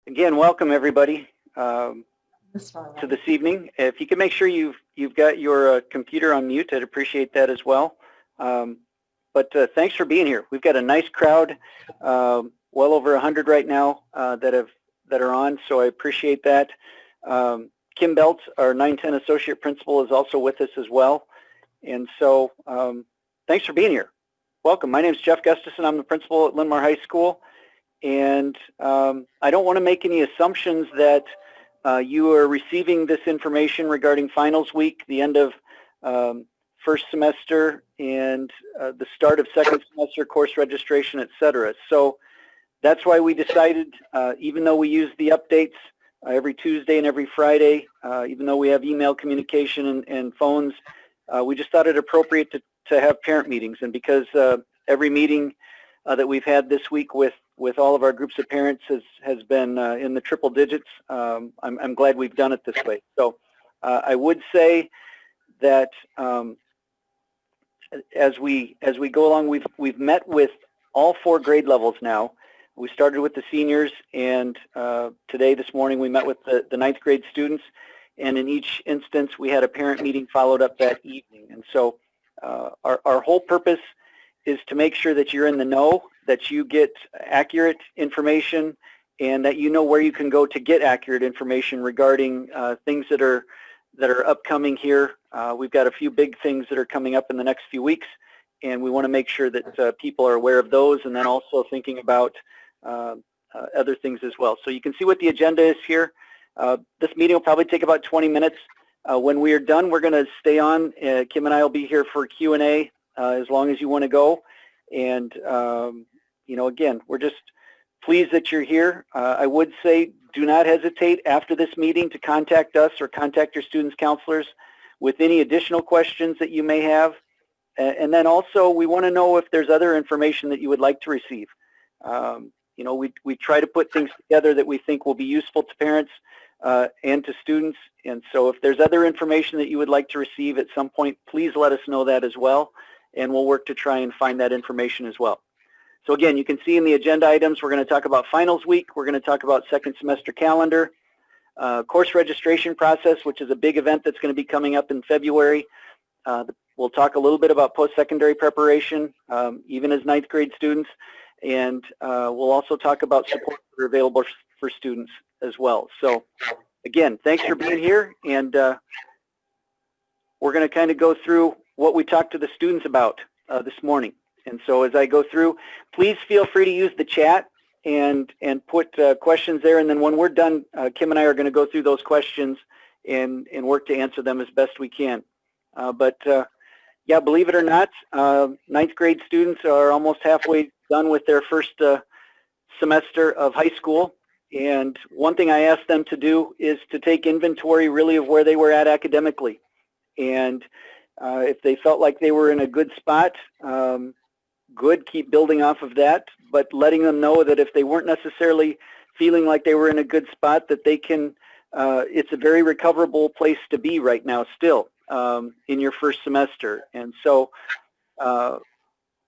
Again, welcome everybody to this evening. If you can make sure you've got your computer on mute, I'd appreciate that as well. But thanks for being here. We've got a nice crowd, well over 100 right now that are on, so I appreciate that. Kim Belt, our 910 associate principal, is also with us as well, and so thanks for being here. Welcome. My name is Jeff Gustafson. I'm the principal at Linn-Mar High School. And I don't want to make any assumptions that you are receiving this information regarding finals week, the end of first semester, and the start of second semester course registration, etc. So that's why we decided, even though we use the updates every Tuesday and every Friday, even though we have email communication and phones, we just thought it appropriate to have parent meetings. And because every meeting that we've had this week with all of our groups of parents has been in the triple digits. I'm glad we've done it this way. So I would say that as we go along, we've met with all 4 grade levels now. We started with the seniors, and this morning we met with the 9th grade students, and in each instance we had a parent meeting followed up that evening. And so our whole purpose is to make sure that you're in the know, that you get accurate information, and that you know where you can go to get accurate information regarding things that are upcoming here. We've got a few big things that are coming up in the next few weeks, and we want to make sure that people are aware of those, and then also thinking about other things as well. So you can see what the agenda is here. This meeting will probably take about 20 minutes. When we are done, we're going to stay on. Kim and I will be here for Q&A as long as you want to go. And again, we're just pleased that you're here. I would say do not hesitate after this meeting to contact us or contact your students' counselors with any additional questions that you may have. And then also, we want to know if there's other information that you would like to receive. We try to put things together that we think will be useful to parents and to students. And so if there's other information that you would like to receive at some point, please let us know that as well, and we'll work to try and find that information as well. So again, you can see in the agenda items, we're going to talk about finals week, we're going to talk about second semester calendar, course registration process, which is a big event that's going to be coming up in February. We'll talk a little bit about post-secondary preparation, even as 9th grade students, and we'll also talk about support that are available for students as well. So again, thanks for being here, and we're going to kind of go through what we talked to the students about this morning. And so as I go through, please feel free to use the chat and put questions there. And then when we're done, Kim and I are going to go through those questions and work to answer them as best we can. Yeah, believe it or not, 9th grade students are almost halfway done with their first semester of high school. And one thing I asked them to do is to take inventory really of where they were at academically. And if they felt like they were in a good spot, good, keep building off of that, but letting them know that if they weren't necessarily feeling like they were in a good spot, that they can, it's a very recoverable place to be right now still in your first semester. And so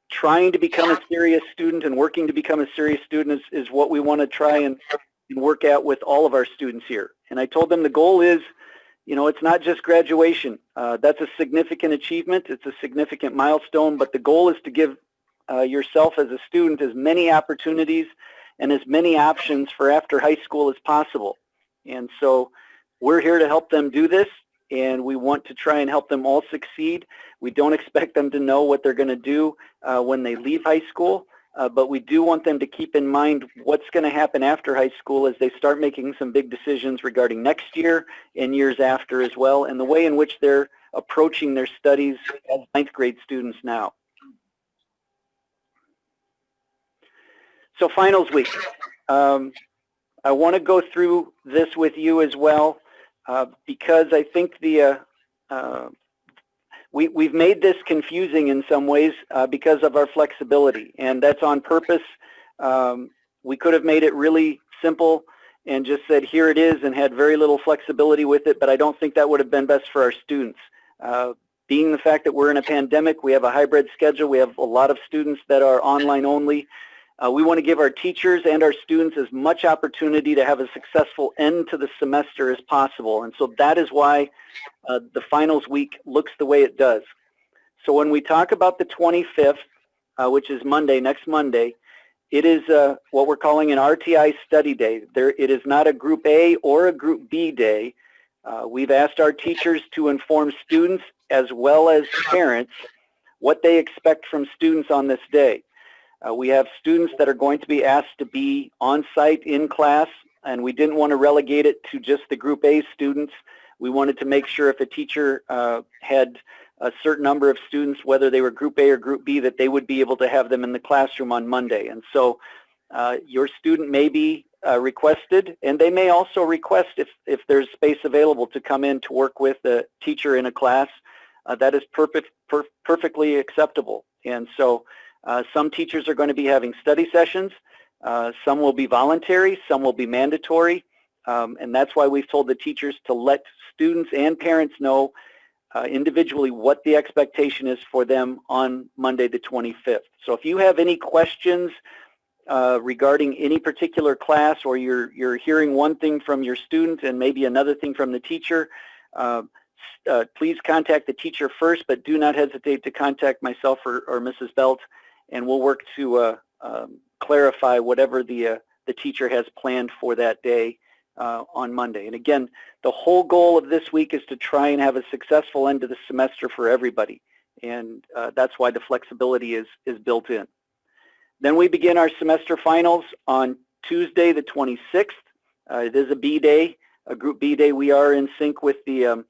trying to become a serious student and working to become a serious student is what we want to try and work at with all of our students here. And I told them the goal is, it's not just graduation. That's a significant achievement. It's a significant milestone, but the goal is to give yourself as a student as many opportunities and as many options for after high school as possible. And so we're here to help them do this, and we want to try and help them all succeed. We don't expect them to know what they're going to do when they leave high school, but we do want them to keep in mind what's going to happen after high school as they start making some big decisions regarding next year and years after as well, and the way in which they're approaching their studies as 9th grade students now. So finals week. I want to go through this with you as well because I think we've made this confusing in some ways because of our flexibility, and that's on purpose. We could have made it really simple and just said, here it is, and had very little flexibility with it, but I don't think that would have been best for our students. Being the fact that we're in a pandemic, we have a hybrid schedule, we have a lot of students that are online only. We want to give our teachers and our students as much opportunity to have a successful end to the semester as possible. And so that is why the finals week looks the way it does. So when we talk about the 25th, which is Monday, next Monday, it is what we're calling an RTI study day. It is not a Group A or a Group B day. We've asked our teachers to inform students as well as parents what they expect from students on this day. We have students that are going to be asked to be on site in class, and we didn't want to relegate it to just the Group A students. We wanted to make sure if a teacher had a certain number of students, whether they were Group A or Group B, that they would be able to have them in the classroom on Monday. And so your student may be requested, and they may also request if there's space available to come in to work with a teacher in a class. That is perfectly acceptable. And so some teachers are going to be having study sessions. Some will be voluntary, some will be mandatory. And that's why we've told the teachers to let students and parents know individually what the expectation is for them on Monday the 25th. So if you have any questions regarding any particular class, or you're hearing one thing from your student and maybe another thing from the teacher, please contact the teacher first, but do not hesitate to contact myself or Mrs. Belt, and we'll work to clarify whatever the teacher has planned for that day on Monday. And again, the whole goal of this week is to try and have a successful end to the semester for everybody, and that's why the flexibility is built in. Then we begin our semester finals on Tuesday the 26th. It is a B day, a Group B day. We are in sync with the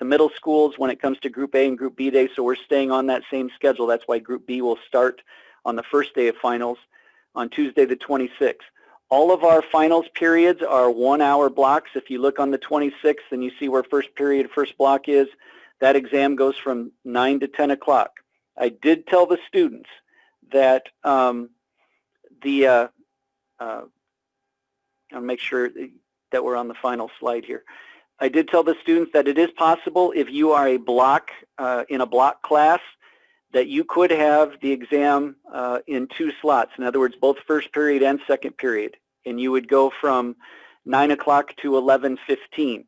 middle schools when it comes to Group A and Group B day, so we're staying on that same schedule. That's why Group B will start on the first day of finals on Tuesday the 26th. All of our finals periods are 1-hour blocks. If you look on the 26th and you see where first period, first block is, that exam goes from 9 to 10 o'clock. I did tell the students that I'll make sure that we're on the final slide here. I did tell the students that it is possible if you are a block in a block class that you could have the exam in 2 slots. In other words, both first period and second period. And you would go from 9 o'clock to 11:15.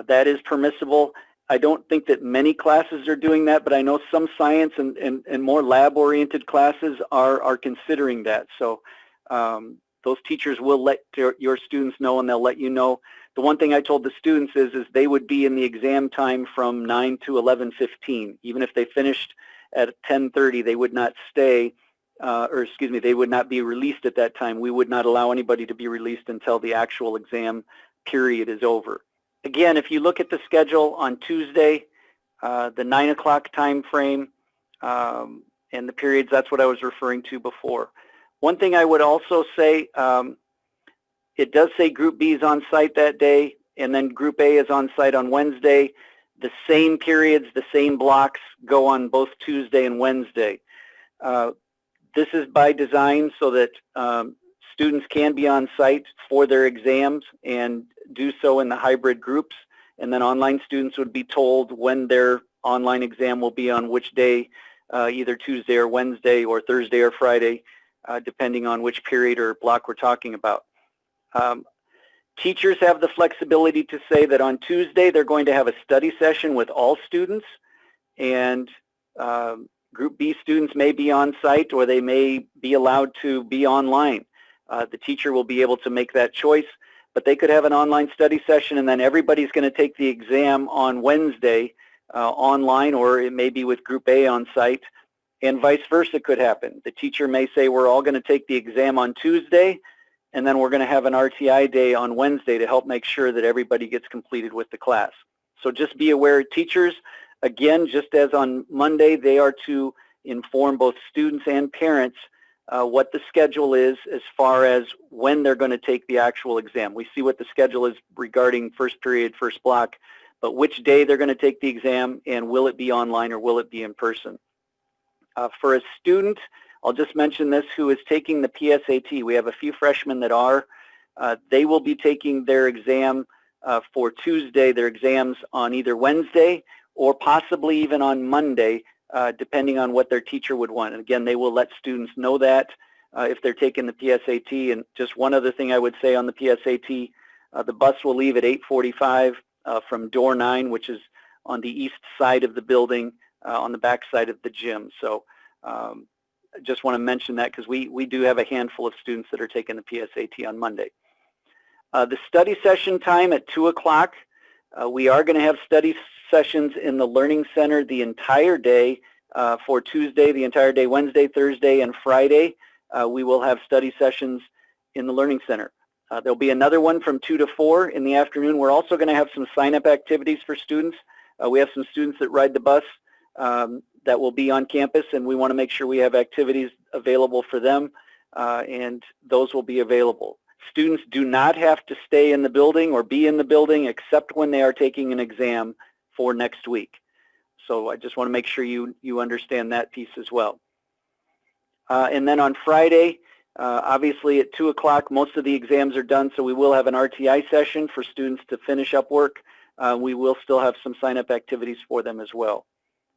That is permissible. I don't think that many classes are doing that, but I know some science and more lab-oriented classes are considering that. So those teachers will let your students know, and they'll let you know. The one thing I told the students is they would be in the exam time from 9 to 11:15. Even if they finished at 10:30, they would not stay, they would not be released at that time. We would not allow anybody to be released until the actual exam period is over. Again, if you look at the schedule on Tuesday, the 9 o'clock time frame and the periods, that's what I was referring to before. One thing I would also say, it does say Group B is on site that day, and then Group A is on site on Wednesday. The same periods, the same blocks go on both Tuesday and Wednesday. This is by design so that students can be on site for their exams and do so in the hybrid groups, and then online students would be told when their online exam will be on which day, either Tuesday or Wednesday or Thursday or Friday, depending on which period or block we're talking about. Teachers have the flexibility to say that on Tuesday they're going to have a study session with all students, and Group B students may be on site or they may be allowed to be online. The teacher will be able to make that choice, but they could have an online study session, and then everybody's going to take the exam on Wednesday online, or it may be with Group A on site, and vice versa could happen. The teacher may say we're all going to take the exam on Tuesday, and then we're going to have an RTI day on Wednesday to help make sure that everybody gets completed with the class. So just be aware, teachers, again, just as on Monday, they are to inform both students and parents what the schedule is as far as when they're going to take the actual exam. We see what the schedule is regarding first period, first block, but which day they're going to take the exam, and will it be online or will it be in person. For a student, I'll just mention this, who is taking the PSAT. We have a few freshmen that are. They will be taking their exam for Tuesday, their exams on either Wednesday or possibly even on Monday, depending on what their teacher would want. And again, they will let students know that. if they're taking the PSAT. And just one other thing I would say on the PSAT, the bus will leave at 8:45 from door 9, which is on the east side of the building, on the back side of the gym. So I just want to mention that because we do have a handful of students that are taking the PSAT on Monday. The study session time at 2 o'clock, we are going to have study sessions in the Learning Center the entire day for Tuesday, the entire day, Wednesday, Thursday, and Friday. We will have study sessions in the Learning Center. There'll be another one from 2 to 4 in the afternoon. We're also going to have some sign-up activities for students. We have some students that ride the bus that will be on campus, and we want to make sure we have activities available for them, and those will be available. Students do not have to stay in the building or be in the building except when they are taking an exam for next week. So I just want to make sure you understand that piece as well. And then on Friday, obviously at 2 o'clock, most of the exams are done, so we will have an RTI session for students to finish up work. We will still have some sign-up activities for them as well.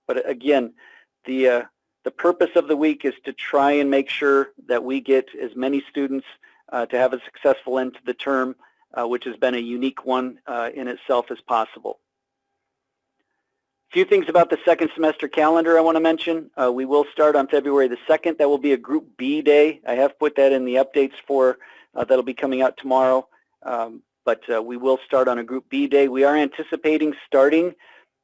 But again, the purpose of the week is to try and make sure that we get as many students to have a successful end to the term, which has been a unique one in itself as possible. A few things about the second semester calendar I want to mention. We will start on February the 2nd. That will be a Group B day. I have put that in the updates for that'll be coming out tomorrow. But we will start on a Group B day. We are anticipating starting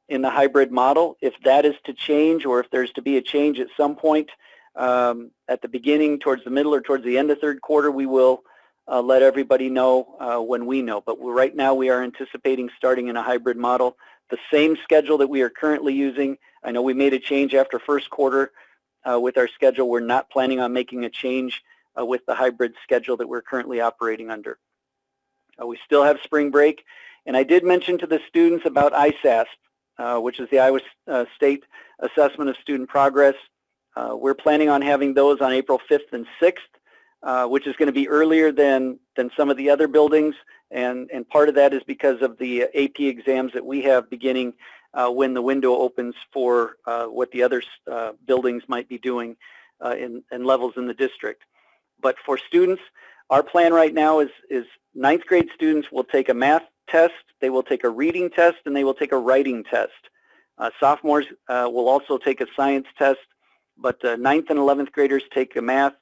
in the hybrid model. If that is to change, or if there's to be a change at some point at the beginning, towards the middle, or towards the end of third quarter, we will let everybody know when we know. But right now we are anticipating starting in a hybrid model. The same schedule that we are currently using. I know we made a change after first quarter with our schedule. We're not planning on making a change with the hybrid schedule that we're currently operating under. We still have spring break, and I did mention to the students about ISASP, which is the Iowa State Assessment of Student Progress. We're planning on having those on April 5th and 6th, which is going to be earlier than some of the other buildings, and part of that is because of the AP exams that we have beginning when the window opens for what the other buildings might be doing in levels in the district. But for students, our plan right now is 9th grade students will take a math test, they will take a reading test, and they will take a writing test. Sophomores will also take a science test, but 9th and 11th graders take a math,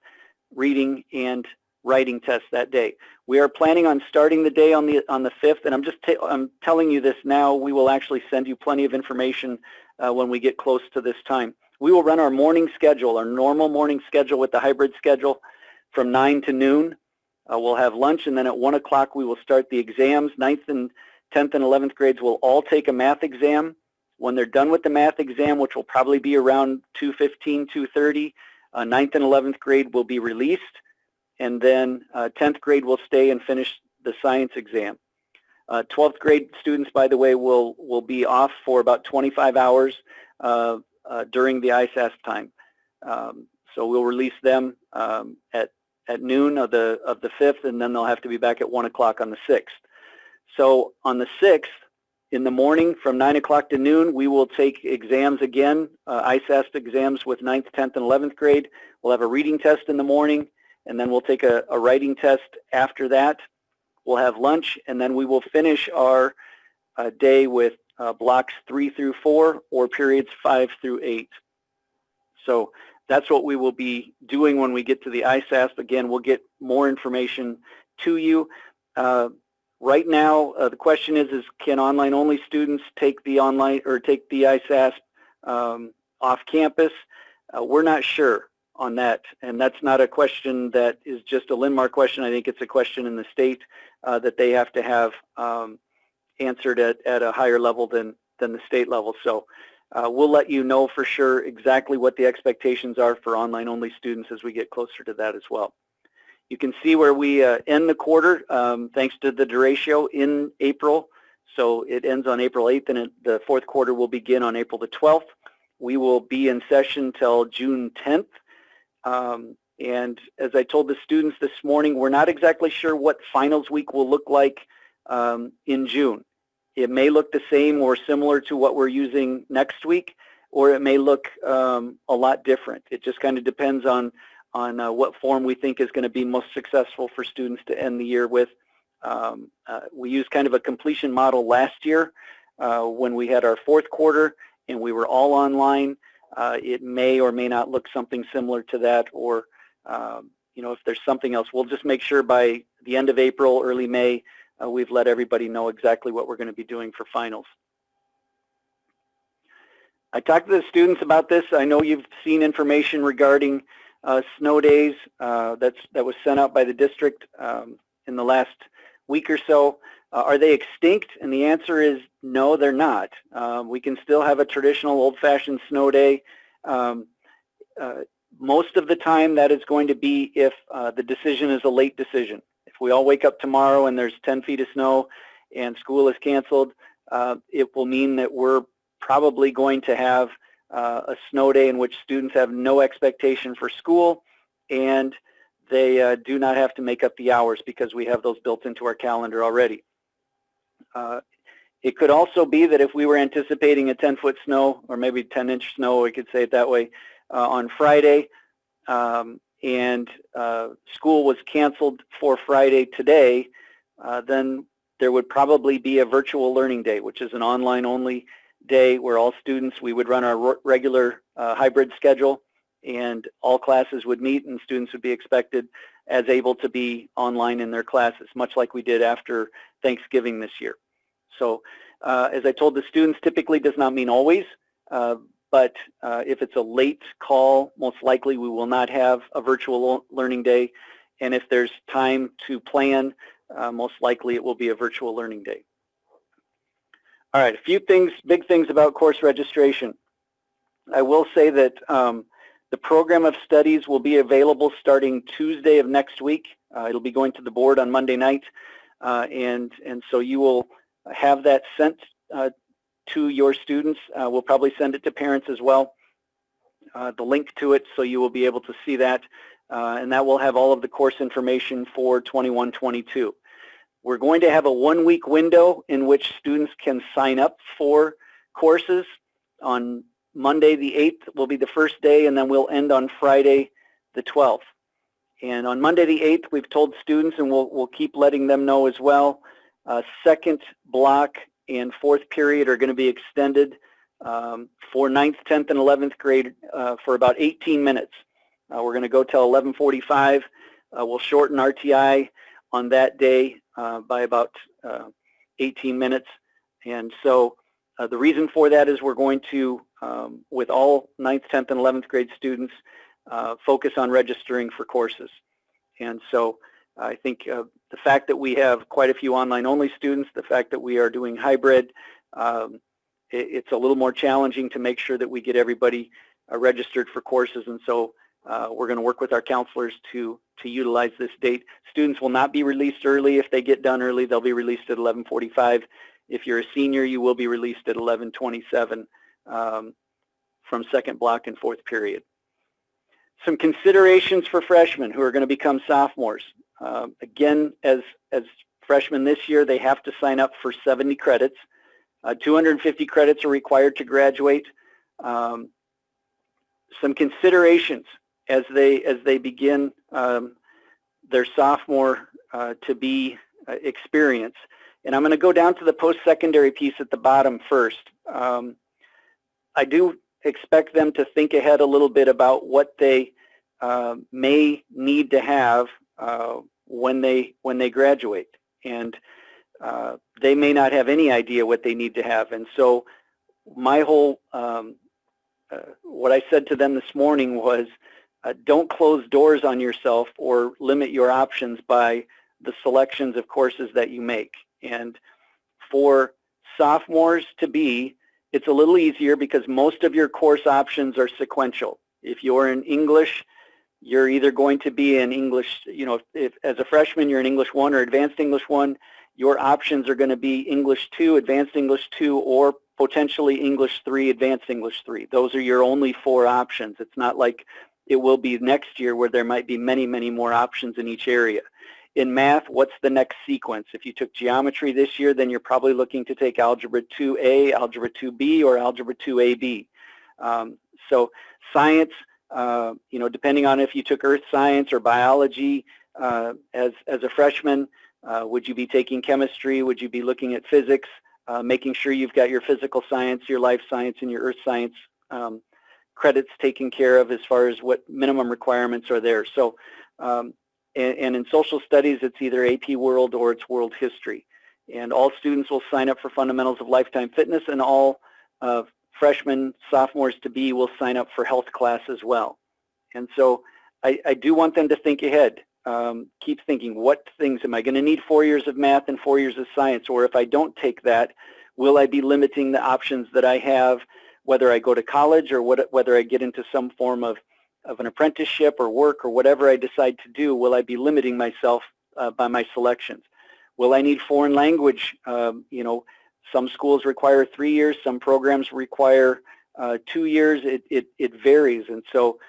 reading, and writing test that day. We are planning on starting the day on the 5th, and I'm telling you this now. We will actually send you plenty of information when we get close to this time. We will run our morning schedule, our normal morning schedule with the hybrid schedule from 9 to noon. We'll have lunch, and then at 1 o'clock we will start the exams. 9th and 10th and 11th grades will all take a math exam. When they're done with the math exam, which will probably be around 2:15, 2:30, 9th and 11th grade will be released, and then 10th grade will stay and finish the science exam. 12th grade students, by the way, will be off for about 25 hours during the ISASP time. So we'll release them at noon of the 5th, and then they'll have to be back at 1 o'clock on the 6th. So on the 6th, in the morning from 9 o'clock to noon, we will take exams again, ISASP exams with 9th, 10th, and 11th grade. We'll have a reading test in the morning, and then we'll take a writing test after that. We'll have lunch, and then we will finish our day with blocks 3 through 4 or periods 5 through 8. So that's what we will be doing when we get to the ISASP. Again, we'll get more information to you. Right now, the question is can online-only students take the online or take the ISASP off campus? We're not sure on that, and that's not a question that is just a Linn-Mar question. I think it's a question in the state that they have to have answered at a higher level than the state level. So we'll let you know for sure exactly what the expectations are for online-only students as we get closer to that as well. You can see where we end the quarter thanks to the derecho in April. So it ends on April 8th, and the fourth quarter will begin on April the 12th. We will be in session till June 10th. And as I told the students this morning, we're not exactly sure what finals week will look like in June. It may look the same or similar to what we're using next week, or it may look a lot different. It just kind of depends on what form we think is going to be most successful for students to end the year with. We used kind of a completion model last year when we had our fourth quarter and we were all online. It may or may not look something similar to that, or if there's something else, we'll just make sure by the end of April, early May, we've let everybody know exactly what we're going to be doing for finals. I talked to the students about this. I know you've seen information regarding snow days that was sent out by the district in the last week or so. Are they extinct? And the answer is no, they're not. We can still have a traditional old-fashioned snow day. Most of the time that is going to be if the decision is a late decision. If we all wake up tomorrow and there's 10 feet of snow and school is canceled, it will mean that we're probably going to have a snow day in which students have no expectation for school, and they do not have to make up the hours because we have those built into our calendar already. It could also be that if we were anticipating a 10-foot snow, or maybe 10-inch snow, we could say it that way, on Friday, and school was canceled for Friday today, then there would probably be a virtual learning day, which is an online-only day where all students, we would run our regular hybrid schedule, and all classes would meet and students would be expected as able to be online in their classes, much like we did after Thanksgiving this year. So as I told the students, typically does not mean always, but if it's a late call, most likely we will not have a virtual learning day, and if there's time to plan, most likely it will be a virtual learning day. All right, a few things, big things about course registration. I will say that the program of studies will be available starting Tuesday of next week. It'll be going to the board on Monday night, and so you will have that sent to your students. We'll probably send it to parents as well, the link to it, so you will be able to see that, and that will have all of the course information for 21-22. We're going to have a 1-week window in which students can sign up for courses. On Monday the 8th will be the first day, and then we'll end on Friday the 12th. And on Monday the 8th, we've told students, and we'll keep letting them know as well, second block and fourth period are going to be extended for 9th, 10th, and 11th grade for about 18 minutes. We're going to go till 11:45. We'll shorten RTI on that day by about 18 minutes. And so the reason for that is we're going to, with all 9th, 10th, and 11th grade students, focus on registering for courses. And so I think the fact that we have quite a few online-only students, the fact that we are doing hybrid, it's a little more challenging to make sure that we get everybody registered for courses. And so we're going to work with our counselors to utilize this date. Students will not be released early. If they get done early, they'll be released at 11:45. If you're a senior, you will be released at 11:27 from second block and fourth period. Some considerations for freshmen who are going to become sophomores. Again, as freshmen this year, they have to sign up for 70 credits. 250 credits are required to graduate. Some considerations as they begin their sophomore to be experience. And I'm going to go down to the post-secondary piece at the bottom first. I do expect them to think ahead a little bit about what they may need to have when they graduate, and they may not have any idea what they need to have. And so my whole what I said to them this morning was, don't close doors on yourself or limit your options by the selections of courses that you make. And for sophomores to be, it's a little easier because most of your course options are sequential. If you're in English, you're either going to be in English, if as a freshman you're in English 1 or Advanced English 1, your options are going to be English 2, Advanced English 2, or potentially English 3, Advanced English 3. Those are your only 4 options. It's not like it will be next year where there might be many, many more options in each area. In math, what's the next sequence? If you took geometry this year, then you're probably looking to take Algebra 2A, Algebra 2B, or Algebra 2AB. So science, You know, depending on if you took earth science or biology as a freshman, would you be taking chemistry? Would you be looking at physics? Making sure you've got your physical science, your life science, and your earth science credits taken care of as far as what minimum requirements are there. So, and in social studies, it's either AP World or it's World History. And all students will sign up for Fundamentals of Lifetime Fitness, and all freshmen, sophomores to be will sign up for health class as well. And so I do want them to think ahead. Keep thinking, what things am I going to need 4 years of math and 4 years of science? Or if I don't take that, will I be limiting the options that I have, whether I go to college or whether I get into some form of an apprenticeship or work or whatever I decide to do? Will I be limiting myself by my selections? Will I need foreign language? You know, some schools require 3 years, some programs require 2 years. It varies. And so,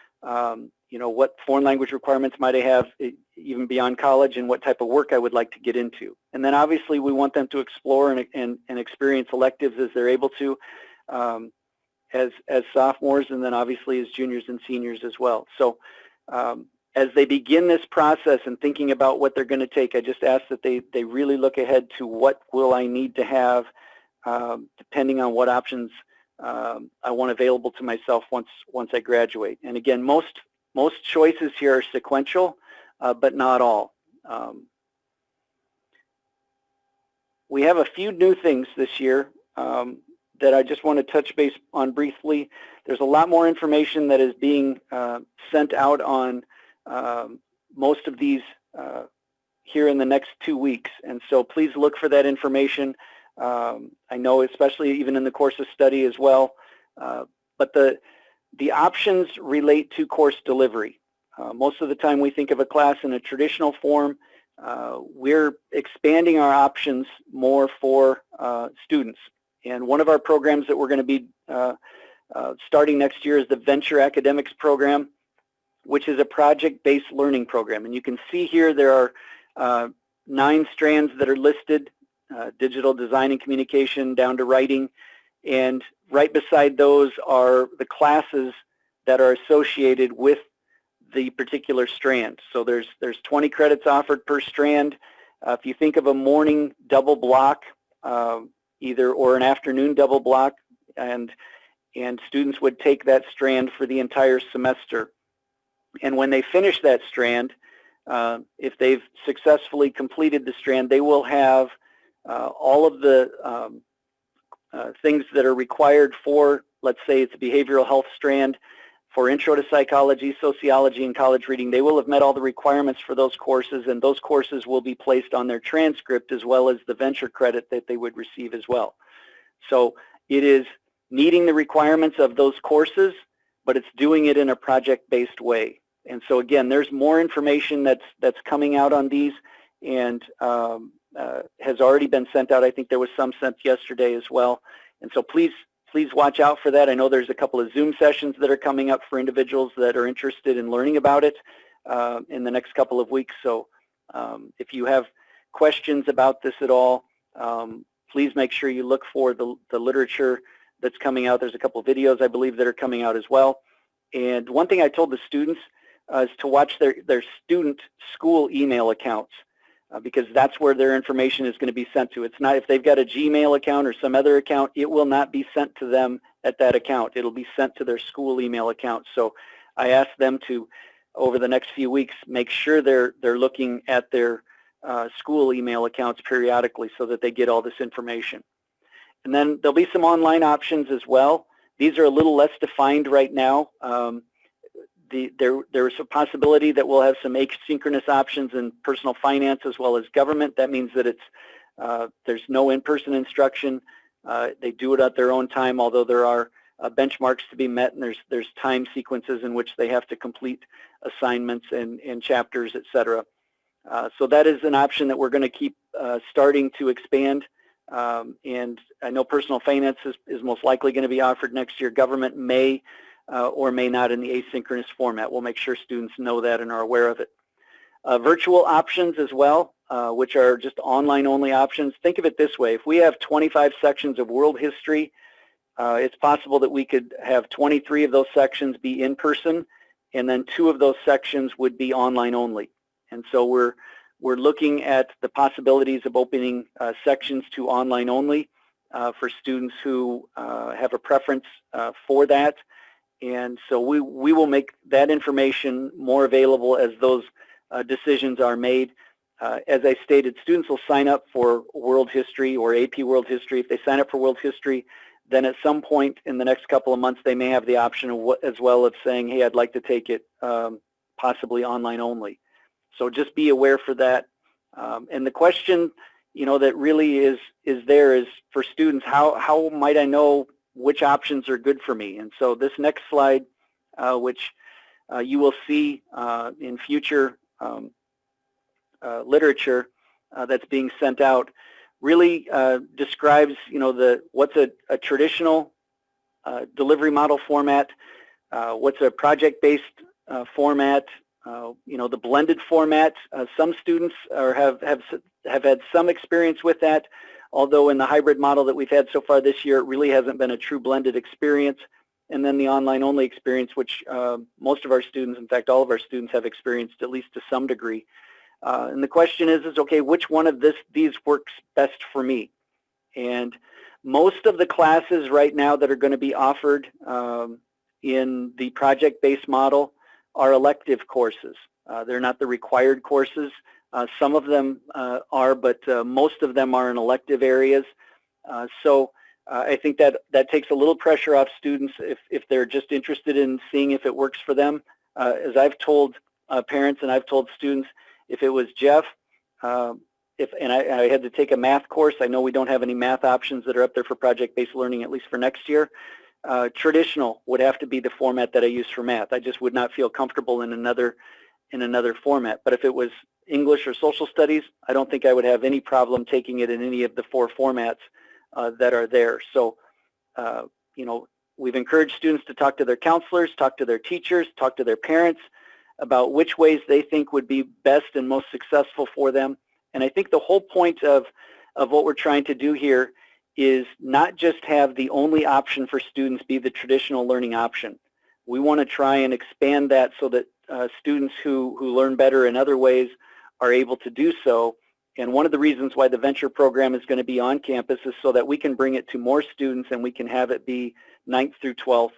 you know, what foreign language requirements might I have even beyond college, and what type of work I would like to get into. And then obviously we want them to explore and experience electives as they're able to as sophomores, and then obviously as juniors and seniors as well. So as they begin this process and thinking about what they're going to take, I just ask that they really look ahead to what will I need to have depending on what options I want available to myself once I graduate. And again, most choices here are sequential, but not all. We have a few new things this year that I just want to touch base on briefly. There's a lot more information that is being sent out on most of these here in the next 2 weeks. And so please look for that information. I know especially even in the course of study as well. But the options relate to course delivery. Most of the time we think of a class in a traditional form. We're expanding our options more for students. And one of our programs that we're going to be starting next year is the Venture Academics program, which is a project-based learning program. And you can see here there are 9 strands that are listed, digital design and communication down to writing. And right beside those are the classes that are associated with the particular strand. So there's 20 credits offered per strand. If you think of a morning double block, or an afternoon double block, and students would take that strand for the entire semester. And when they finish that strand, if they've successfully completed the strand, they will have all of the things that are required for, let's say it's a behavioral health strand, for intro to psychology, sociology, and college reading. They will have met all the requirements for those courses, and those courses will be placed on their transcript as well as the venture credit that they would receive as well. So it is meeting the requirements of those courses, but it's doing it in a project-based way. And so again, there's more information that's coming out on these, and has already been sent out. I think there was some sent yesterday as well. And so please watch out for that. I know there's a couple of Zoom sessions that are coming up for individuals that are interested in learning about it in the next couple of weeks. So if you have questions about this at all, please make sure you look for the literature that's coming out. There's a couple of videos, I believe, that are coming out as well. And one thing I told the students is to watch their student school email accounts. Because that's where their information is going to be sent to. It's not, if they've got a Gmail account or some other account, it will not be sent to them at that account. It'll be sent to their school email account. So I asked them to, over the next few weeks, make sure they're looking at their school email accounts periodically so that they get all this information. And then there'll be some online options as well. These are a little less defined right now. There's a possibility that we'll have some asynchronous options in personal finance as well as government. That means that there's no in-person instruction. They do it at their own time, although there are benchmarks to be met, and there's time sequences in which they have to complete assignments and chapters, etc. So that is an option that we're going to keep starting to expand. And I know personal finance is most likely going to be offered next year. Government may or may not in the asynchronous format. We'll make sure students know that and are aware of it. Virtual options as well, which are just online-only options. Think of it this way. If we have 25 sections of world history, it's possible that we could have 23 of those sections be in person and then 2 of those sections would be online only. And so we're looking at the possibilities of opening sections to online only for students who have a preference for that. And so we will make that information more available as those decisions are made. As I stated, students will sign up for World History or AP World History. If they sign up for World History, then at some point in the next couple of months, they may have the option of as well of saying, hey, I'd like to take it possibly online only. So just be aware for that. And the question, that really is there is for students, how might I know which options are good for me? And so this next slide, which you will see in future literature that's being sent out, really describes, what's a traditional delivery model format, what's a project-based format, the blended format. Some students have had some experience with that, although in the hybrid model that we've had so far this year, it really hasn't been a true blended experience. And then the online-only experience, which most of our students, in fact, all of our students have experienced at least to some degree. And the question is okay, which one of these works best for me? And most of the classes right now that are going to be offered in the project-based model are elective courses. They're not the required courses. Some of them are, but most of them are in elective areas. So I think that takes a little pressure off students if they're just interested in seeing if it works for them. As I've told parents and I've told students, if it was Jeff, and I had to take a math course, I know we don't have any math options that are up there for project-based learning, at least for next year. Traditional would have to be the format that I use for math. I just would not feel comfortable in another format. But if it was English or social studies, I don't think I would have any problem taking it in any of the 4 formats that are there. So, we've encouraged students to talk to their counselors, talk to their teachers, talk to their parents about which ways they think would be best and most successful for them. And I think the whole point of what we're trying to do here is not just have the only option for students be the traditional learning option. We want to try and expand that so that students who learn better in other ways are able to do so. And one of the reasons why the Venture program is going to be on campus is so that we can bring it to more students and we can have it be 9th through 12th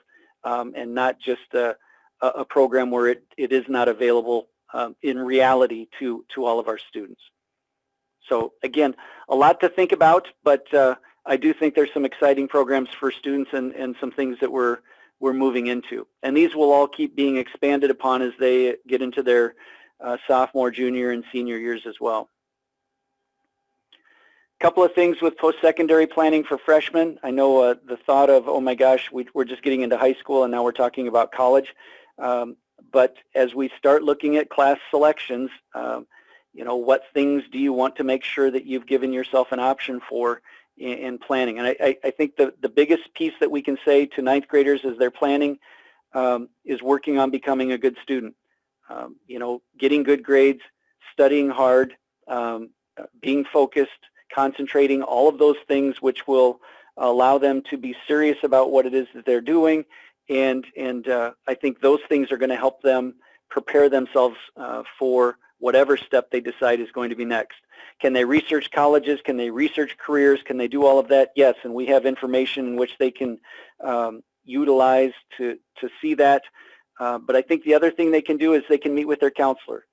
and not just a program where it is not available in reality to all of our students. So again, a lot to think about, but I do think there's some exciting programs for students and some things that we're moving into. And these will all keep being expanded upon as they get into their sophomore, junior, and senior years as well. A couple of things with post-secondary planning for freshmen. I know the thought of, oh my gosh, we're just getting into high school and now we're talking about college. But as we start looking at class selections, what things do you want to make sure that you've given yourself an option for in planning? And I think the biggest piece that we can say to 9th graders as they're planning is working on becoming a good student. Getting good grades, studying hard, being focused, concentrating, all of those things which will allow them to be serious about what it is that they're doing. And I think those things are going to help them prepare themselves for whatever step they decide is going to be next. Can they research colleges? Can they research careers? Can they do all of that? Yes, and we have information in which they can utilize to see that. But I think the other thing they can do is they can meet with their counselor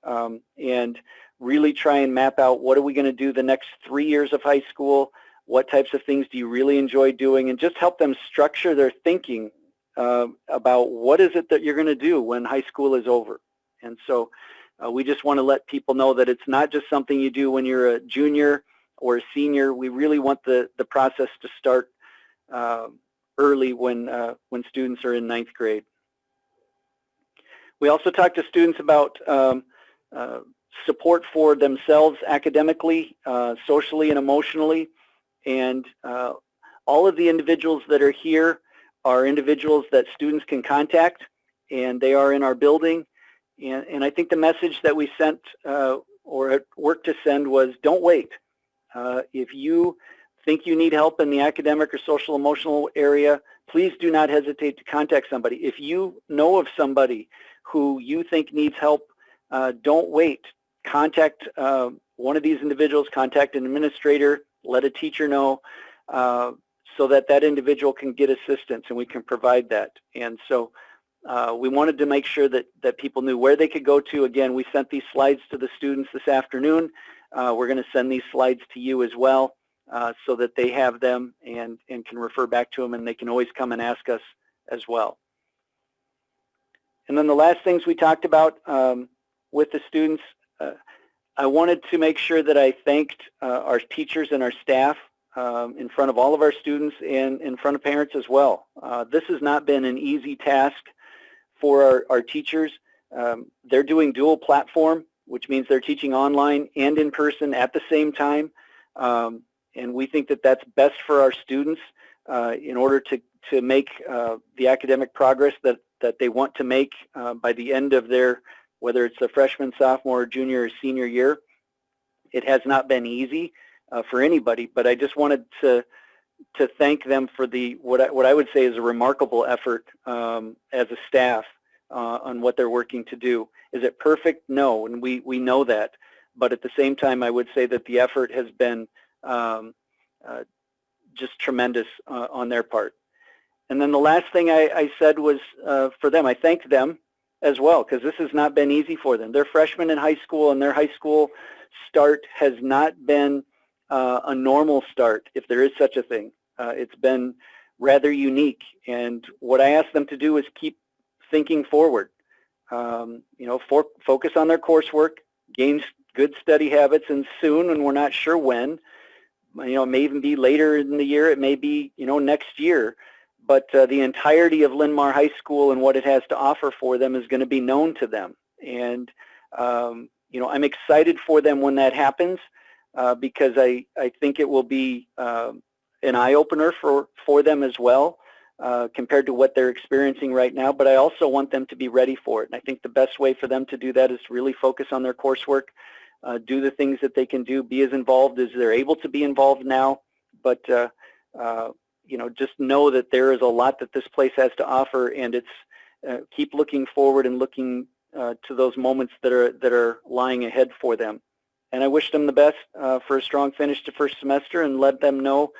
and really try and map out what are we going to do the next 3 years of high school, what types of things do you really enjoy doing, and just help them structure their thinking about what is it that you're going to do when high school is over. And so we just want to let people know that it's not just something you do when you're a junior or a senior. We really want the process to start early when students are in 9th grade. We also talk to students about support for themselves academically, socially, and emotionally. And all of the individuals that are here are individuals that students can contact, and they are in our building. And I think the message that we sent or worked to send was don't wait. If you think you need help in the academic or social emotional area, please do not hesitate to contact somebody. If you know of somebody who you think needs help, don't wait. Contact one of these individuals, contact an administrator, let a teacher know, so that that individual can get assistance and we can provide that. And so we wanted to make sure that people knew where they could go to. Again, we sent these slides to the students this afternoon. We're going to send these slides to you as well, so that they have them and can refer back to them, and they can always come and ask us as well. And then the last things we talked about with the students, I wanted to make sure that I thanked our teachers and our staff in front of all of our students and in front of parents as well. This has not been an easy task for our teachers. They're doing dual platform, which means they're teaching online and in person at the same time. And we think that that's best for our students in order to make the academic progress that they want to make by the end of their, whether it's a freshman, sophomore, junior, or senior year. It has not been easy for anybody, but I just wanted to thank them for what I would say is a remarkable effort as a staff on what they're working to do. Is it perfect? No, and we know that. But at the same time, I would say that the effort has been just tremendous on their part. And then the last thing I said was for them, I thanked them as well, because this has not been easy for them. They're freshmen in high school, and their high school start has not been a normal start, if there is such a thing. It's been rather unique, and what I asked them to do is keep thinking forward. Focus on their coursework, gain good study habits, and soon, and we're not sure when, it may even be later in the year, it may be, next year, but the entirety of Linn-Mar High School and what it has to offer for them is going to be known to them. And, I'm excited for them when that happens because I think it will be an eye-opener for them as well compared to what they're experiencing right now. But I also want them to be ready for it. And I think the best way for them to do that is to really focus on their coursework, do the things that they can do, be as involved as they're able to be involved now. But just know that there is a lot that this place has to offer, and it's keep looking forward and looking to those moments that are lying ahead for them. And I wish them the best for a strong finish to first semester, and let them know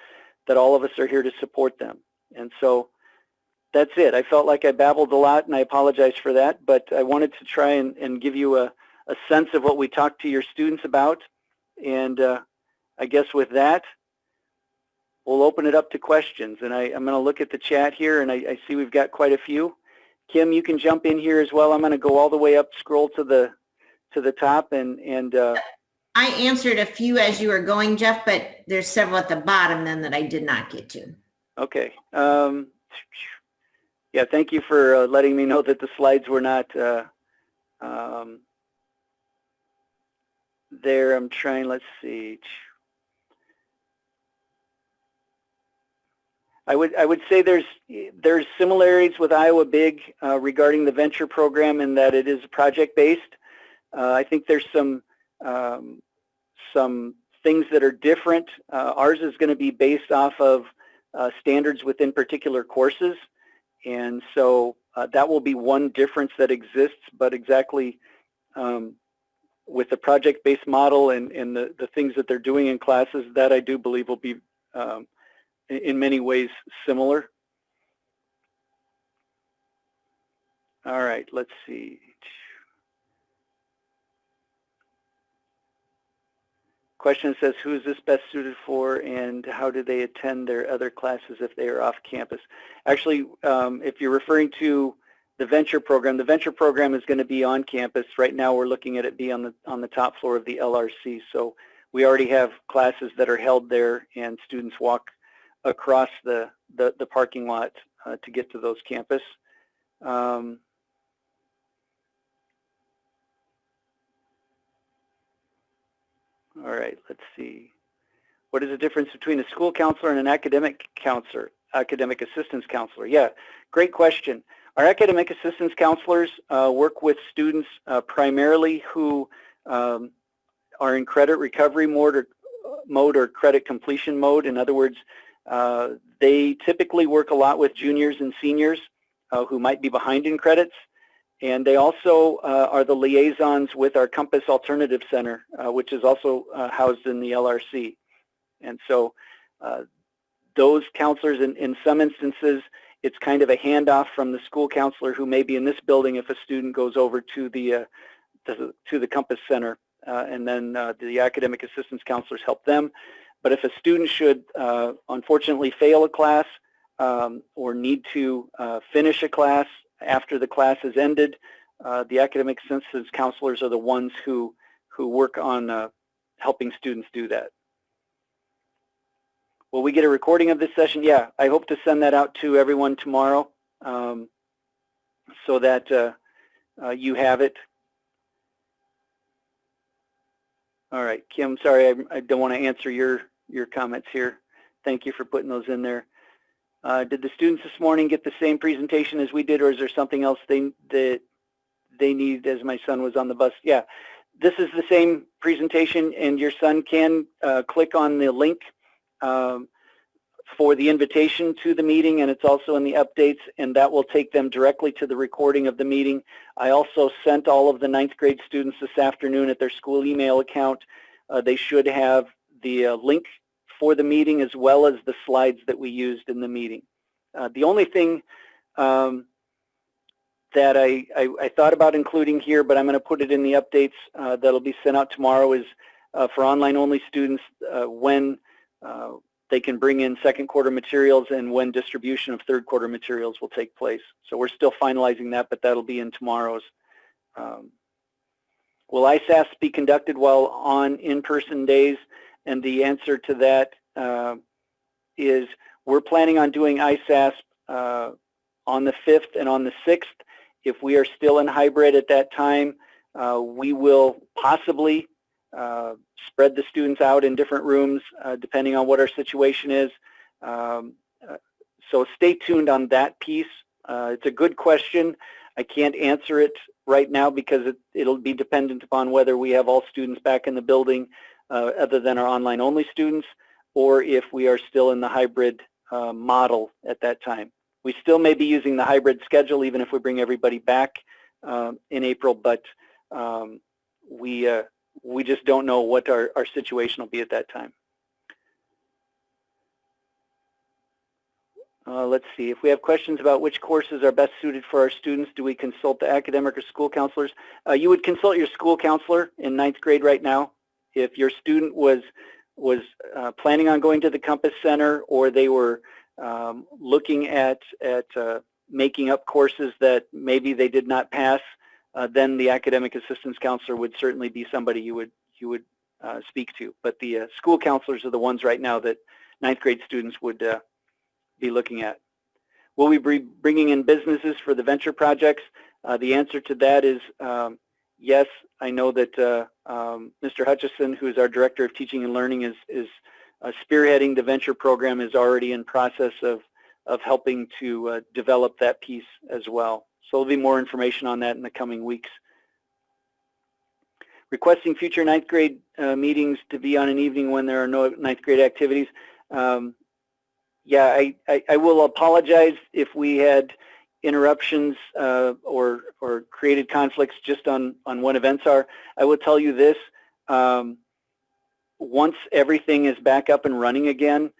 that all of us are here to support them. And so that's it. I felt like I babbled a lot, and I apologize for that, but I wanted to try and give you a sense of what we talked to your students about. And I guess with that, we'll open it up to questions. And I'm going to look at the chat here, and I see we've got quite a few. Kim, you can jump in here as well. I'm going to go all the way up, scroll to the top, and I answered a few as you were going, Jeff, but there's several at the bottom then that I did not get to. Okay. Yeah, thank you for letting me know that the slides were not there. I'm trying, let's see. I would say there's similarities with Iowa Big regarding the venture program in that it is project-based. I think there's some things that are different. Ours is going to be based off of standards within particular courses, and so that will be one difference that exists. But exactly with the project-based model and the things that they're doing in classes, that I do believe will be in many ways similar. All right, let's see. Question says, who is this best suited for, and how do they attend their other classes if they are off campus? Actually, if you're referring to the venture program is going to be on campus. Right now we're looking at it be on the top floor of the LRC. So we already have classes that are held there, and students walk across the parking lot to get to those campus. All right, let's see. What is the difference between a school counselor and an academic counselor, academic assistance counselor? Yeah, great question. Our academic assistance counselors work with students primarily who are in credit recovery mode or credit completion mode. In other words, they typically work a lot with juniors and seniors who might be behind in credits, And they also are the liaisons with our Compass Alternative Center, which is also housed in the LRC. And so those counselors, in some instances, it's kind of a handoff from the school counselor who may be in this building if a student goes over to the Compass Center, and then the academic assistance counselors help them. But if a student should unfortunately fail a class or need to finish a class after the class has ended, the academic assistance counselors are the ones who work on helping students do that. Will we get a recording of this session? Yeah, I hope to send that out to everyone tomorrow so that you have it. All right, Kim, sorry, I don't want to answer your comments here. Thank you for putting those in there. Did the students this morning get the same presentation as we did, or is there something else they need, as my son was on the bus? Yeah, this is the same presentation, and your son can click on the link for the invitation to the meeting, and it's also in the updates, and that will take them directly to the recording of the meeting. I also sent all of the 9th grade students this afternoon at their school email account. They should have the link for the meeting as well as the slides that we used in the meeting. The only thing that I thought about including here, but I'm going to put it in the updates that'll be sent out tomorrow, is for online-only students when they can bring in second quarter materials and when distribution of third quarter materials will take place. So we're still finalizing that, but that'll be in tomorrow's. Will ISASS be conducted while on in-person days? And the answer to that is we're planning on doing ISASS on the 5th and on the 6th. If we are still in hybrid at that time, we will possibly spread the students out in different rooms depending on what our situation is. So stay tuned on that piece. It's a good question. I can't answer it right now because it'll be dependent upon whether we have all students back in the building other than our online-only students, or if we are still in the hybrid model at that time. We still may be using the hybrid schedule even if we bring everybody back in April, but we just don't know what our situation will be at that time. Let's see. If we have questions about which courses are best suited for our students, do we consult the academic or school counselors? You would consult your school counselor in 9th grade right now. If your student was planning on going to the Compass Center, or they were looking at making up courses that maybe they did not pass, then the academic assistance counselor would certainly be somebody you would speak to. But the school counselors are the ones right now that 9th grade students would be looking at. Will we be bringing in businesses for the venture projects? The answer to that is yes. I know that Mr. Hutchison, who is our Director of Teaching and Learning, is spearheading the venture program, is already in process of helping to develop that piece as well. So there'll be more information on that in the coming weeks. Requesting future 9th grade meetings to be on an evening when there are no 9th grade activities. Yeah, I will apologize if we had interruptions or created conflicts just on when events are. I will tell you this, once everything is back up and running again,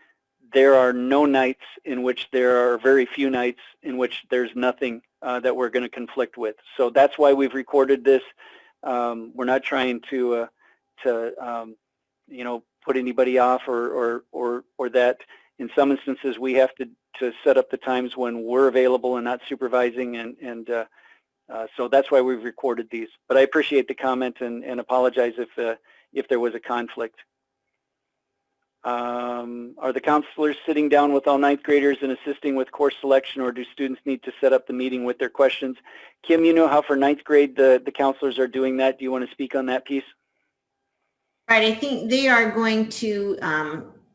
there are no nights in which there are very few nights in which there's nothing that we're going to conflict with. So that's why we've recorded this. We're not trying to you know, put anybody off or that. In some instances, we have to set up the times when we're available and not supervising, and so that's why we've recorded these. But I appreciate the comment and apologize if there was a conflict. Are the counselors sitting down with all 9th graders and assisting with course selection, or do students need to set up the meeting with their questions? Kim, you know how for 9th grade the counselors are doing that. Do you want to speak on that piece? Right, I think they are going to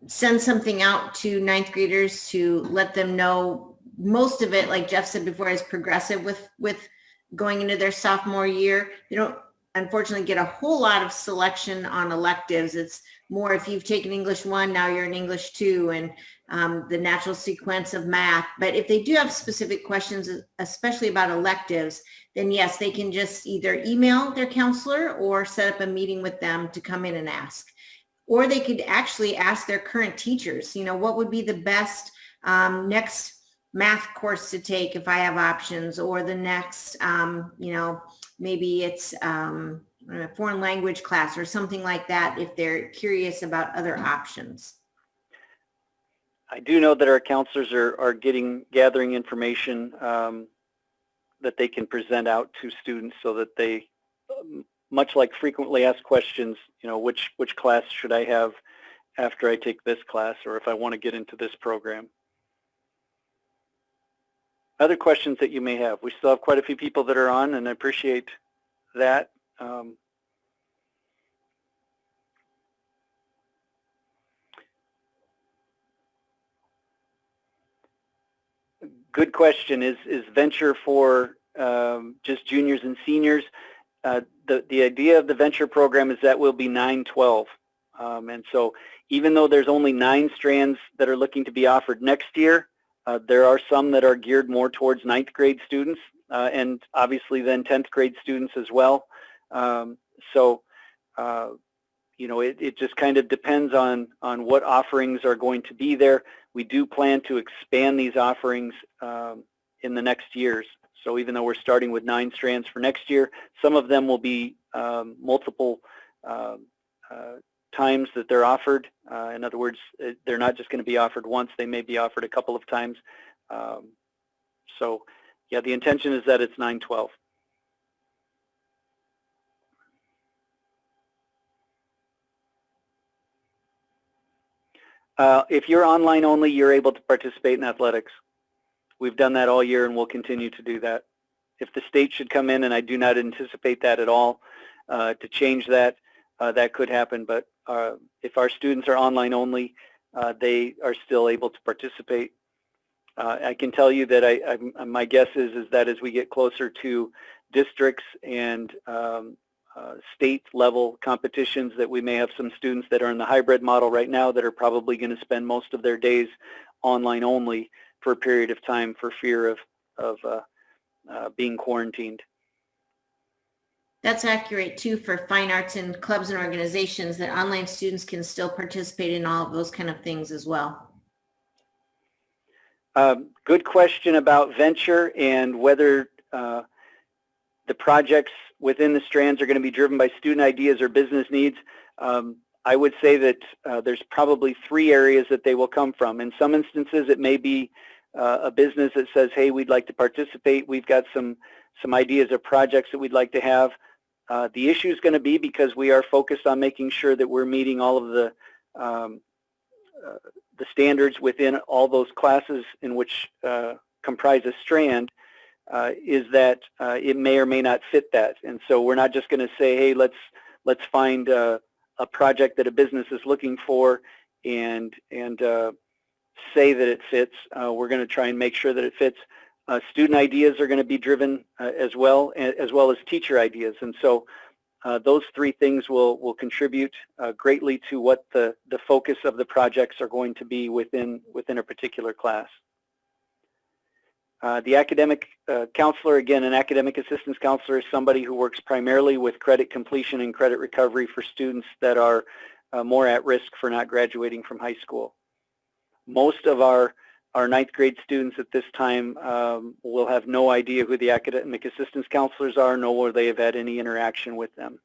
send something out to 9th graders to let them know. Most of it, like Jeff said before, is progressive with going into their sophomore year. They don't, unfortunately get a whole lot of selection on electives. It's more if you've taken English 1, now you're in English 2, and the natural sequence of math. But if they do have specific questions, especially about electives, then yes, they can just either email their counselor or set up a meeting with them to come in and ask. Or they could actually ask their current teachers, what would be the best next math course to take if I have options, or the next, maybe it's a foreign language class or something like that if they're curious about other options. I do know that our counselors are gathering information that they can present out to students so that they, much like frequently asked questions, which class should I have after I take this class, or if I want to get into this program. Other questions that you may have. We still have quite a few people that are on, and I appreciate that. Good question. Is venture for just juniors and seniors? The idea of the venture program is that will be 9-12. And so even though there's only 9 strands that are looking to be offered next year, there are some that are geared more towards 9th grade students and obviously then 10th grade students as well. It just kind of depends on what offerings are going to be there. We do plan to expand these offerings in the next years. So even though we're starting with 9 strands for next year, some of them will be multiple times that they're offered. In other words, they're not just going to be offered once, they may be offered a couple of times. So yeah, the intention is that it's 9-12. If you're online only, you're able to participate in athletics. We've done that all year and we'll continue to do that. If the state should come in, and I do not anticipate that at all, to change that, that could happen. But if our students are online only, they are still able to participate. I can tell you that my guess is that as we get closer to districts and state level competitions, that we may have some students that are in the hybrid model right now that are probably going to spend most of their days online only for a period of time for fear of being quarantined. That's accurate too for fine arts and clubs and organizations, that online students can still participate in all of those kind of things as well. Good question about venture and whether the projects within the strands are going to be driven by student ideas or business needs. I would say that there's probably 3 areas that they will come from. In some instances, it may be a business that says, hey, we'd like to participate. We've got some ideas of projects that we'd like to have. The issue is going to be, because we are focused on making sure that we're meeting all of the standards within all those classes in which comprise a strand, is that it may or may not fit that. And so we're not just going to say, hey, let's find a project that a business is looking for and say that it fits. We're going to try and make sure that it fits. Student ideas are going to be driven as well as teacher ideas. And so those 3 things will contribute greatly to what the focus of the projects are going to be within a particular class. The academic counselor, again, an academic assistance counselor is somebody who works primarily with credit completion and credit recovery for students that are more at risk for not graduating from high school. Most of our 9th grade students at this time will have no idea who the academic assistance counselors are, nor will they have had any interaction with them.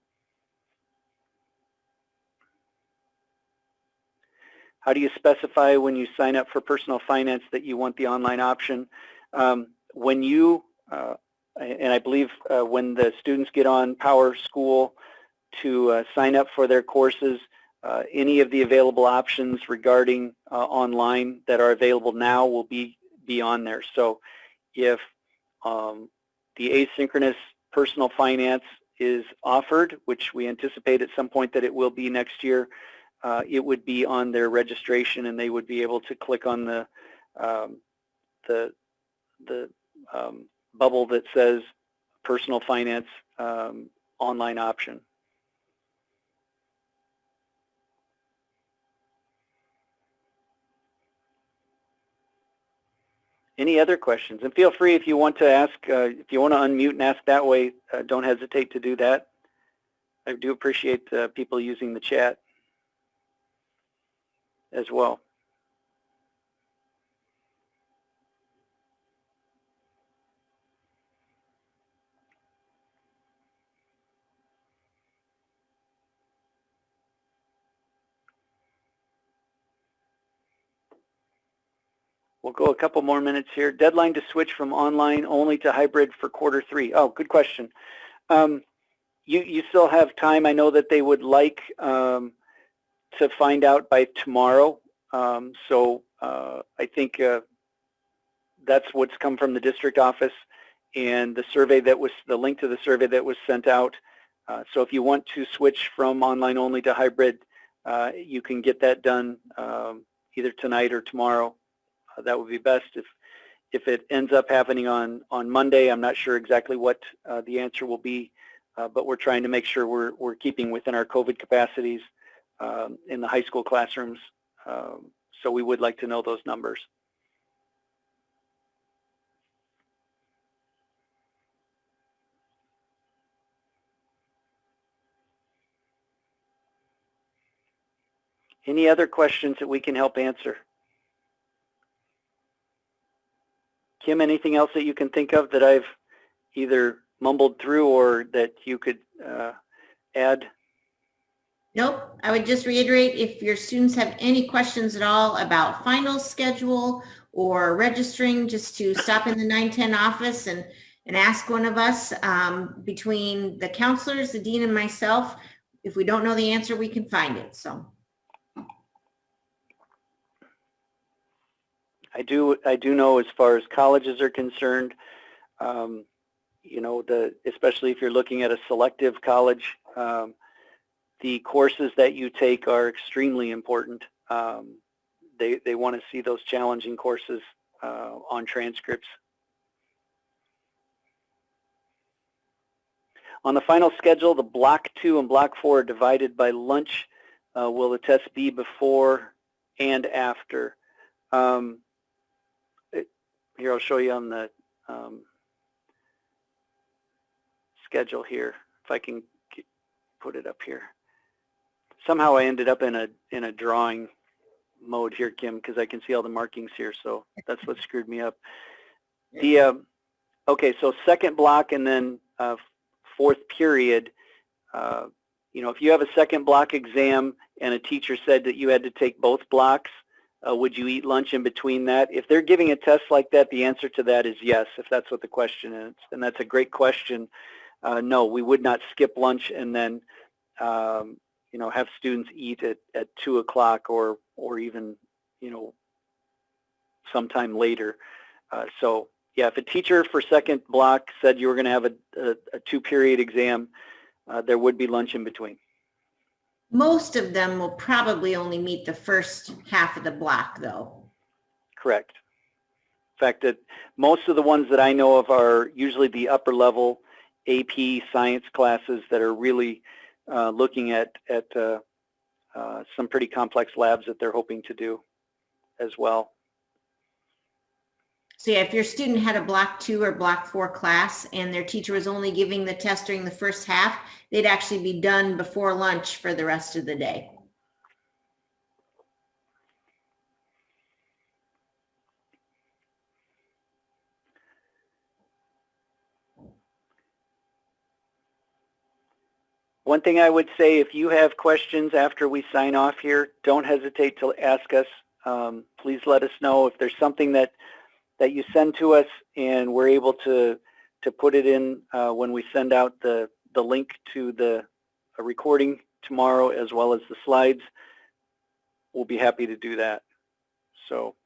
How do you specify when you sign up for personal finance that you want the online option? When you, and I believe when the students get on PowerSchool to sign up for their courses, any of the available options regarding online that are available now will be on there. So if the asynchronous personal finance is offered, which we anticipate at some point that it will be next year, it would be on their registration, and they would be able to click on the bubble that says personal finance online option. Any other questions? And feel free if you want to ask, if you want to unmute and ask that way, don't hesitate to do that. I do appreciate people using the chat as well. We'll go a couple more minutes here. Deadline to switch from online only to hybrid for Q3. Oh, good question. You still have time. I know that they would like to find out by tomorrow. So I think that's what's come from the district office and the survey that was, the link to the survey that was sent out. So if you want to switch from online only to hybrid, you can get that done either tonight or tomorrow. That would be best. If it ends up happening on Monday, I'm not sure exactly what the answer will be, but we're trying to make sure we're keeping within our COVID capacities in the high school classrooms. So we would like to know those numbers. Any other questions that we can help answer? Kim, anything else that you can think of that I've either mumbled through or that you could add? Nope. I would just reiterate, if your students have any questions at all about final schedule or registering, just to stop in the 910 office and ask one of us. Between the counselors, the dean, and myself, if we don't know the answer, we can find it. So I do know, as far as colleges are concerned, you know, especially if you're looking at a selective college, the courses that you take are extremely important. They want to see those challenging courses on transcripts. On the final schedule, the block 2 and block 4 are divided by lunch. Will the test be before and after? Here, I'll show you on the schedule here, if I can put it up here. Somehow I ended up in a drawing mode here, Kim, because I can see all the markings here, so that's what screwed me up. The okay, so second block and then fourth period. You know, if you have a second block exam and a teacher said that you had to take both blocks, would you eat lunch in between that? If they're giving a test like that, the answer to that is yes, if that's what the question is. And that's a great question. No, we would not skip lunch and then, you know, have students eat at 2 o'clock or even, you know, sometime later. So yeah, if a teacher for second block said you were going to have a 2-period exam, there would be lunch in between. most of them will probably only meet the first half of the block, though. Correct. In fact, that most of the ones that I know of are usually the upper level AP science classes that are really looking at some pretty complex labs that they're hoping to do as well. So yeah, if your student had a block 2 or block 4 class and their teacher was only giving the test during the first half, they'd actually be done before lunch for the rest of the day. One thing I would say, if you have questions after we sign off here, don't hesitate to ask us. Please let us know if there's something that you send to us and we're able to put it in when we send out the link to the recording tomorrow, as well as the slides. We'll be happy to do that. So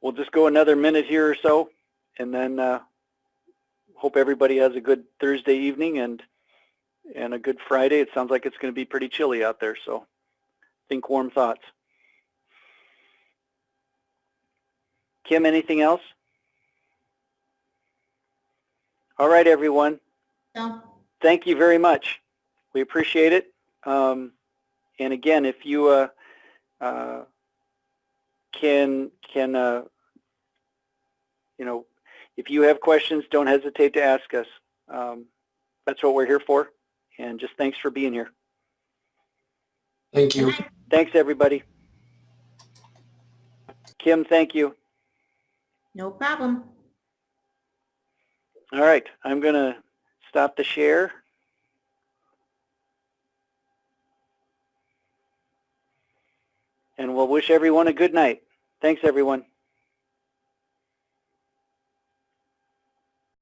we'll just go another minute here or so, and then hope everybody has a good Thursday evening and a good Friday. It sounds like it's going to be pretty chilly out there, so think warm thoughts. Kim, anything else? All right, everyone. So thank you very much. We appreciate it. And again, if you if you have questions, don't hesitate to ask us. That's what we're here for. And just thanks for being here. Thank you. Thanks, everybody. Kim, thank you. No problem. All right, I'm going to stop the share. And we'll wish everyone a good night. Thanks, everyone.